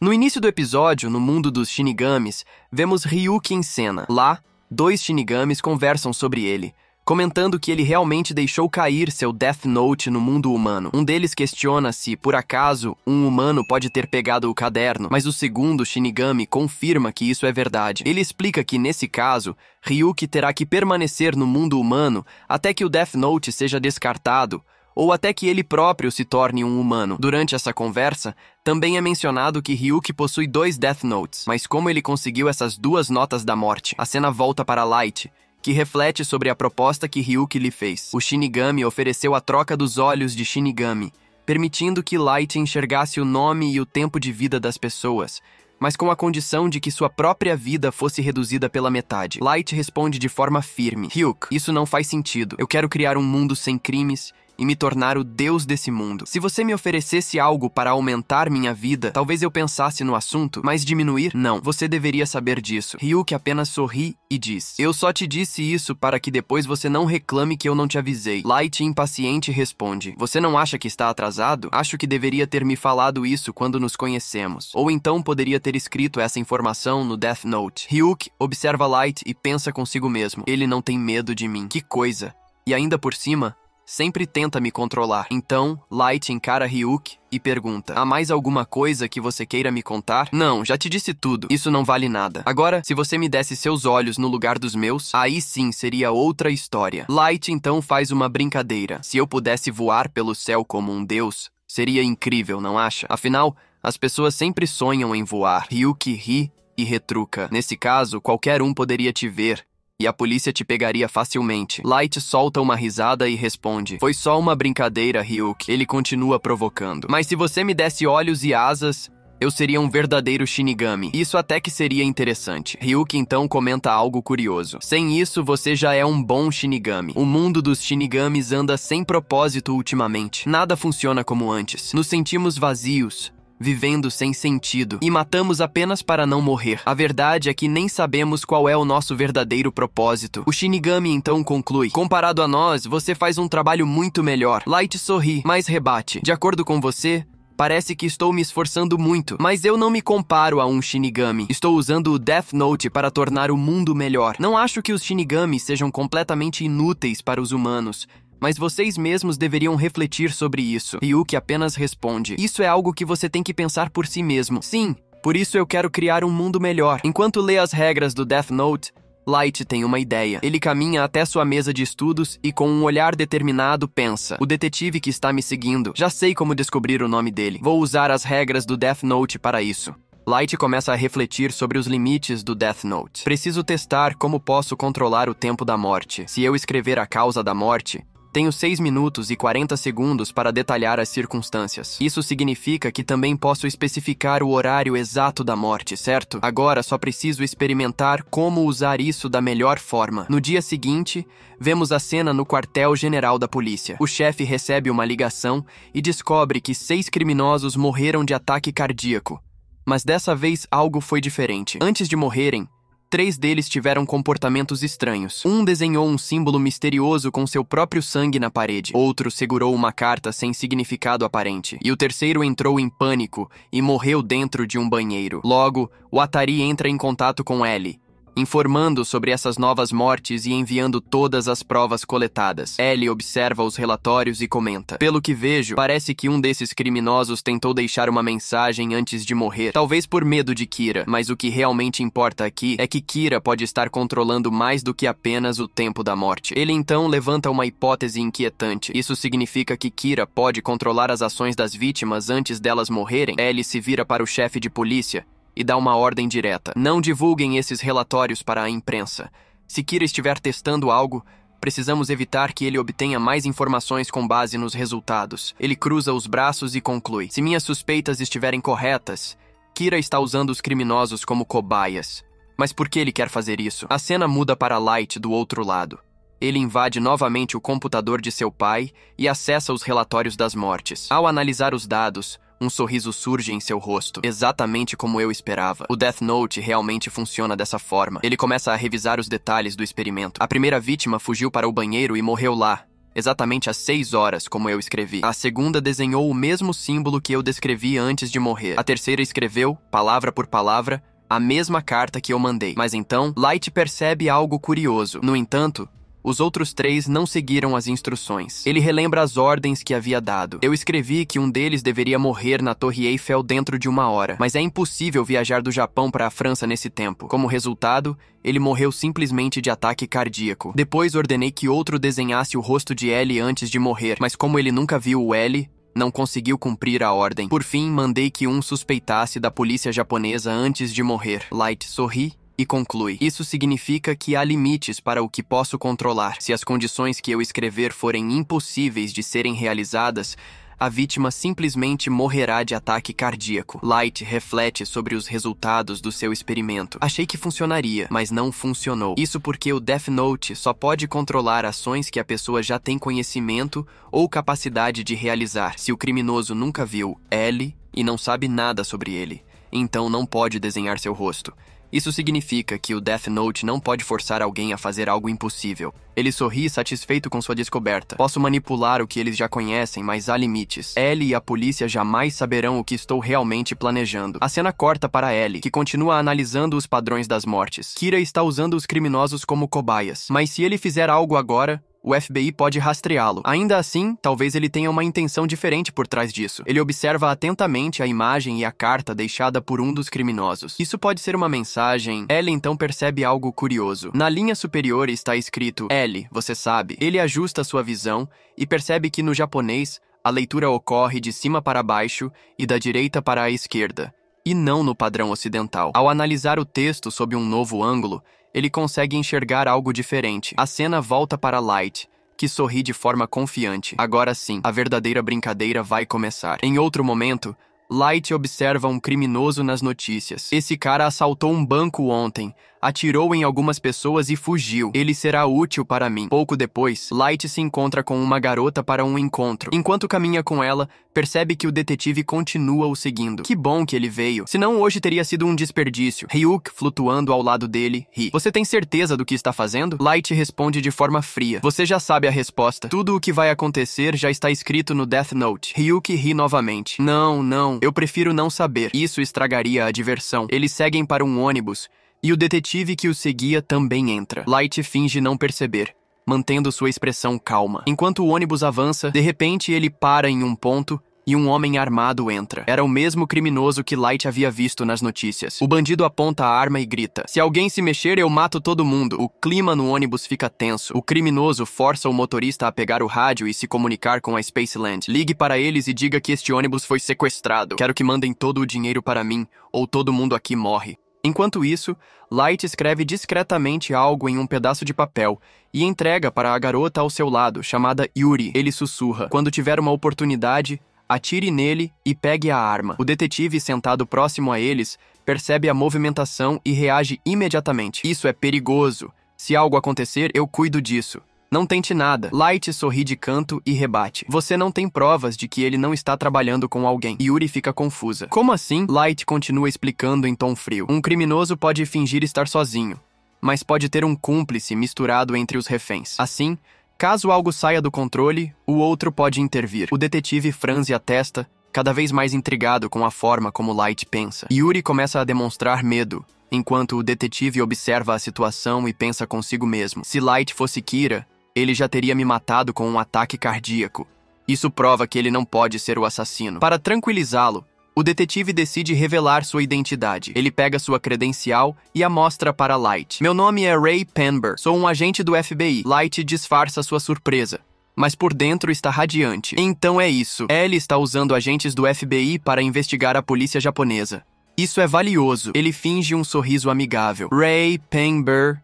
No início do episódio, no mundo dos Shinigamis, vemos Ryuki em cena. Lá, 2 Shinigamis conversam sobre ele, comentando que ele realmente deixou cair seu Death Note no mundo humano. Um deles questiona se, por acaso, um humano pode ter pegado o caderno, mas o segundo Shinigami confirma que isso é verdade. Ele explica que, nesse caso, Ryuki terá que permanecer no mundo humano até que o Death Note seja descartado, ou até que ele próprio se torne um humano. Durante essa conversa, também é mencionado que Ryuki possui 2 Death Notes, mas como ele conseguiu essas 2 notas da morte? A cena volta para Light, que reflete sobre a proposta que Ryuki lhe fez. O Shinigami ofereceu a troca dos olhos de Shinigami, permitindo que Light enxergasse o nome e o tempo de vida das pessoas, mas com a condição de que sua própria vida fosse reduzida pela metade. Light responde de forma firme: Ryuk, isso não faz sentido. Eu quero criar um mundo sem crimes e me tornar o deus desse mundo. Se você me oferecesse algo para aumentar minha vida, talvez eu pensasse no assunto, mas diminuir? Não, você deveria saber disso. Ryuki apenas sorri e diz: eu só te disse isso para que depois você não reclame que eu não te avisei. Light, impaciente, responde: você não acha que está atrasado? Acho que deveria ter me falado isso quando nos conhecemos. Ou então poderia ter escrito essa informação no Death Note. Ryuki observa Light e pensa consigo mesmo: ele não tem medo de mim. Que coisa! E ainda por cima, sempre tenta me controlar. Então, Light encara Ryuki e pergunta: há mais alguma coisa que você queira me contar? Não, já te disse tudo. Isso não vale nada. Agora, se você me desse seus olhos no lugar dos meus, aí sim seria outra história. Light então faz uma brincadeira. Se eu pudesse voar pelo céu como um deus, seria incrível, não acha? Afinal, as pessoas sempre sonham em voar. Ryuki ri e retruca: nesse caso, qualquer um poderia te ver e a polícia te pegaria facilmente. Light solta uma risada e responde: foi só uma brincadeira, Ryuki. Ele continua provocando: mas se você me desse olhos e asas, eu seria um verdadeiro Shinigami. Isso até que seria interessante. Ryuki então comenta algo curioso: sem isso, você já é um bom Shinigami. O mundo dos Shinigamis anda sem propósito ultimamente. Nada funciona como antes. Nos sentimos vazios, vivendo sem sentido, e matamos apenas para não morrer. A verdade é que nem sabemos qual é o nosso verdadeiro propósito. O Shinigami então conclui: comparado a nós, você faz um trabalho muito melhor. Light sorri, mas rebate: de acordo com você, parece que estou me esforçando muito, mas eu não me comparo a um Shinigami. Estou usando o Death Note para tornar o mundo melhor. Não acho que os Shinigamis sejam completamente inúteis para os humanos, mas vocês mesmos deveriam refletir sobre isso. Ryuki apenas responde: isso é algo que você tem que pensar por si mesmo. Sim, por isso eu quero criar um mundo melhor. Enquanto lê as regras do Death Note, Light tem uma ideia. Ele caminha até sua mesa de estudos e com um olhar determinado pensa: o detetive que está me seguindo. Já sei como descobrir o nome dele. Vou usar as regras do Death Note para isso. Light começa a refletir sobre os limites do Death Note. Preciso testar como posso controlar o tempo da morte. Se eu escrever a causa da morte, tenho 6 minutos e 40 segundos para detalhar as circunstâncias. Isso significa que também posso especificar o horário exato da morte, certo? Agora só preciso experimentar como usar isso da melhor forma. No dia seguinte, vemos a cena no quartel-general da polícia. O chefe recebe uma ligação e descobre que 6 criminosos morreram de ataque cardíaco. Mas dessa vez algo foi diferente. Antes de morrerem, 3 deles tiveram comportamentos estranhos. Um desenhou um símbolo misterioso com seu próprio sangue na parede. Outro segurou uma carta sem significado aparente. E o terceiro entrou em pânico e morreu dentro de um banheiro. Logo, o Atari entra em contato com Ellie, informando sobre essas novas mortes e enviando todas as provas coletadas. Ellie observa os relatórios e comenta: pelo que vejo, parece que um desses criminosos tentou deixar uma mensagem antes de morrer, talvez por medo de Kira, mas o que realmente importa aqui é que Kira pode estar controlando mais do que apenas o tempo da morte. Ele então levanta uma hipótese inquietante. Isso significa que Kira pode controlar as ações das vítimas antes delas morrerem? Ellie se vira para o chefe de polícia e dá uma ordem direta: não divulguem esses relatórios para a imprensa. Se Kira estiver testando algo, precisamos evitar que ele obtenha mais informações com base nos resultados. Ele cruza os braços e conclui: se minhas suspeitas estiverem corretas, Kira está usando os criminosos como cobaias. Mas por que ele quer fazer isso? A cena muda para Light do outro lado. Ele invade novamente o computador de seu pai e acessa os relatórios das mortes. Ao analisar os dados, um sorriso surge em seu rosto, exatamente como eu esperava. O Death Note realmente funciona dessa forma. Ele começa a revisar os detalhes do experimento. A primeira vítima fugiu para o banheiro e morreu lá, exatamente às 6 horas, como eu escrevi. A segunda desenhou o mesmo símbolo que eu descrevi antes de morrer. A terceira escreveu, palavra por palavra, a mesma carta que eu mandei. Mas então, Light percebe algo curioso. No entanto, os outros 3 não seguiram as instruções. Ele relembra as ordens que havia dado. Eu escrevi que um deles deveria morrer na Torre Eiffel dentro de 1 hora, mas é impossível viajar do Japão para a França nesse tempo. Como resultado, ele morreu simplesmente de ataque cardíaco. Depois ordenei que outro desenhasse o rosto de L antes de morrer, mas como ele nunca viu o L, não conseguiu cumprir a ordem. Por fim, mandei que um suspeitasse da polícia japonesa antes de morrer. Light sorri e conclui: isso significa que há limites para o que posso controlar. Se as condições que eu escrever forem impossíveis de serem realizadas, a vítima simplesmente morrerá de ataque cardíaco. Light reflete sobre os resultados do seu experimento. Achei que funcionaria, mas não funcionou. Isso porque o Death Note só pode controlar ações que a pessoa já tem conhecimento ou capacidade de realizar. Se o criminoso nunca viu L e não sabe nada sobre ele, então não pode desenhar seu rosto. Isso significa que o Death Note não pode forçar alguém a fazer algo impossível. Ele sorri satisfeito com sua descoberta. Posso manipular o que eles já conhecem, mas há limites. Ellie e a polícia jamais saberão o que estou realmente planejando. A cena corta para Ellie, que continua analisando os padrões das mortes. Kira está usando os criminosos como cobaias. Mas se ele fizer algo agora, o FBI pode rastreá-lo. Ainda assim, talvez ele tenha uma intenção diferente por trás disso. Ele observa atentamente a imagem e a carta deixada por um dos criminosos. Isso pode ser uma mensagem. Ellie então percebe algo curioso. Na linha superior está escrito: Ellie, você sabe. Ele ajusta sua visão e percebe que no japonês, a leitura ocorre de cima para baixo e da direita para a esquerda, e não no padrão ocidental. Ao analisar o texto sob um novo ângulo, ele consegue enxergar algo diferente. A cena volta para Light, que sorri de forma confiante. Agora sim, a verdadeira brincadeira vai começar. Em outro momento, Light observa um criminoso nas notícias. Esse cara assaltou um banco ontem, atirou em algumas pessoas e fugiu. Ele será útil para mim. Pouco depois, Light se encontra com uma garota para um encontro. Enquanto caminha com ela, percebe que o detetive continua o seguindo. Que bom que ele veio. Senão hoje teria sido um desperdício. Ryuk, flutuando ao lado dele, ri. Você tem certeza do que está fazendo? Light responde de forma fria. Você já sabe a resposta. Tudo o que vai acontecer já está escrito no Death Note. Ryuk ri novamente. Não. Eu prefiro não saber. Isso estragaria a diversão. Eles seguem para um ônibus e o detetive que o seguia também entra. Light finge não perceber, mantendo sua expressão calma. Enquanto o ônibus avança, de repente ele para em um ponto e um homem armado entra. Era o mesmo criminoso que Light havia visto nas notícias. O bandido aponta a arma e grita: se alguém se mexer, eu mato todo mundo. O clima no ônibus fica tenso. O criminoso força o motorista a pegar o rádio e se comunicar com a Spaceland. Ligue para eles e diga que este ônibus foi sequestrado. Quero que mandem todo o dinheiro para mim, ou todo mundo aqui morre. Enquanto isso, Light escreve discretamente algo em um pedaço de papel e entrega para a garota ao seu lado, chamada Yuri. Ele sussurra: quando tiver uma oportunidade, atire nele e pegue a arma. O detetive sentado próximo a eles percebe a movimentação e reage imediatamente. Isso é perigoso. Se algo acontecer, eu cuido disso. Não tente nada. Light sorri de canto e rebate: você não tem provas de que ele não está trabalhando com alguém. Yuri fica confusa. Como assim? Light continua explicando em tom frio. Um criminoso pode fingir estar sozinho, mas pode ter um cúmplice misturado entre os reféns. Assim, caso algo saia do controle, o outro pode intervir. O detetive franze a testa, cada vez mais intrigado com a forma como Light pensa. Yuri começa a demonstrar medo, enquanto o detetive observa a situação e pensa consigo mesmo: se Light fosse Kira, ele já teria me matado com um ataque cardíaco. Isso prova que ele não pode ser o assassino. Para tranquilizá-lo, o detetive decide revelar sua identidade. Ele pega sua credencial e a mostra para Light. Meu nome é Ray Penber. Sou um agente do FBI. Light disfarça sua surpresa, mas por dentro está radiante. Então é isso. Ellie está usando agentes do FBI para investigar a polícia japonesa. Isso é valioso. Ele finge um sorriso amigável. Ray Penber.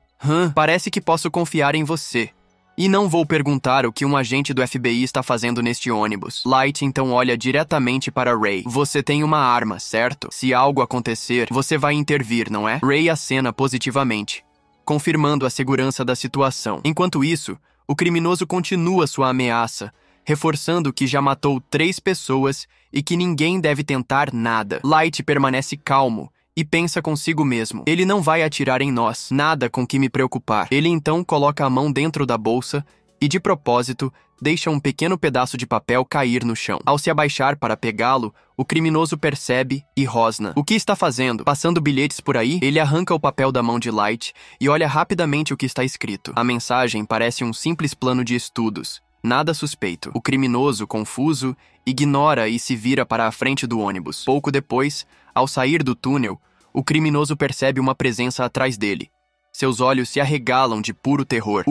Parece que posso confiar em você. E não vou perguntar o que um agente do FBI está fazendo neste ônibus. Light então olha diretamente para Ray. Você tem uma arma, certo? Se algo acontecer, você vai intervir, não é? Ray acena positivamente, confirmando a segurança da situação. Enquanto isso, o criminoso continua sua ameaça, reforçando que já matou 3 pessoas e que ninguém deve tentar nada. Light permanece calmo e pensa consigo mesmo: ele não vai atirar em nós, nada com que me preocupar. Ele então coloca a mão dentro da bolsa e, de propósito, deixa um pequeno pedaço de papel cair no chão. Ao se abaixar para pegá-lo, o criminoso percebe e rosna. O que está fazendo? Passando bilhetes por aí? Ele arranca o papel da mão de Light e olha rapidamente o que está escrito. A mensagem parece um simples plano de estudos. Nada suspeito. O criminoso, confuso, ignora e se vira para a frente do ônibus. Pouco depois, ao sair do túnel, o criminoso percebe uma presença atrás dele. Seus olhos se arregalam de puro terror.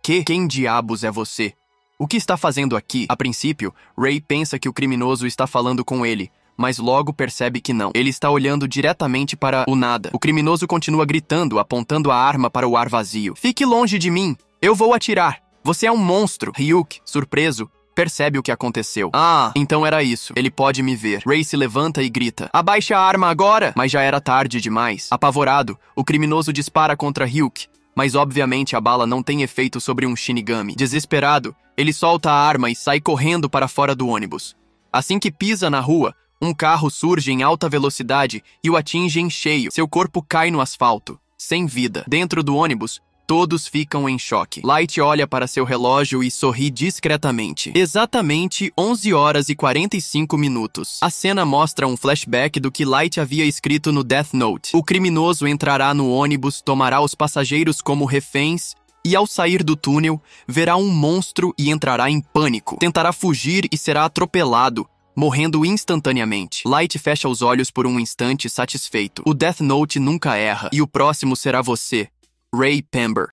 Quem diabos é você? O que está fazendo aqui? A princípio, Ray pensa que o criminoso está falando com ele, mas logo percebe que não. Ele está olhando diretamente para o nada. O criminoso continua gritando, apontando a arma para o ar vazio. Fique longe de mim! Eu vou atirar! Você é um monstro! Ryuk, surpreso, percebe o que aconteceu. Ah, então era isso. Ele pode me ver. Ray se levanta e grita. Abaixe a arma agora! Mas já era tarde demais. Apavorado, o criminoso dispara contra Ryuk, mas obviamente a bala não tem efeito sobre um Shinigami. Desesperado, ele solta a arma e sai correndo para fora do ônibus. Assim que pisa na rua, um carro surge em alta velocidade e o atinge em cheio. Seu corpo cai no asfalto, sem vida. Dentro do ônibus, todos ficam em choque. Light olha para seu relógio e sorri discretamente. Exatamente 11 horas e 45 minutos. A cena mostra um flashback do que Light havia escrito no Death Note. O criminoso entrará no ônibus, tomará os passageiros como reféns e, ao sair do túnel, verá um monstro e entrará em pânico. Tentará fugir e será atropelado, morrendo instantaneamente. Light fecha os olhos por um instante, satisfeito. O Death Note nunca erra, e o próximo será você, Ray Pember.